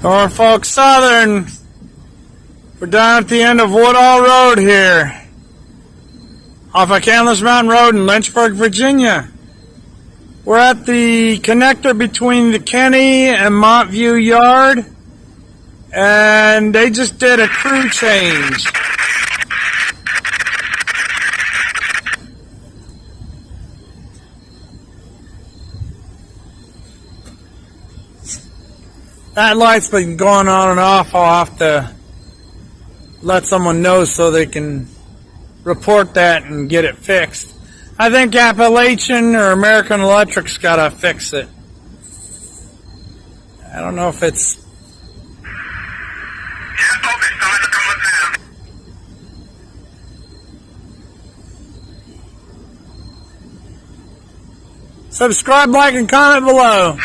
Norfolk Southern. We're down at the end of Woodall Road here, off of Candless Mountain Road in Lynchburg, Virginia. We're at the connector between the Kenny and Montview Yard, and they just did a crew change. That light's been going on and off. I'll have to let someone know so they can report that and get it fixed. I think Appalachian or American Electric's got to fix it. I don't know if it's... Subscribe, like, and comment below.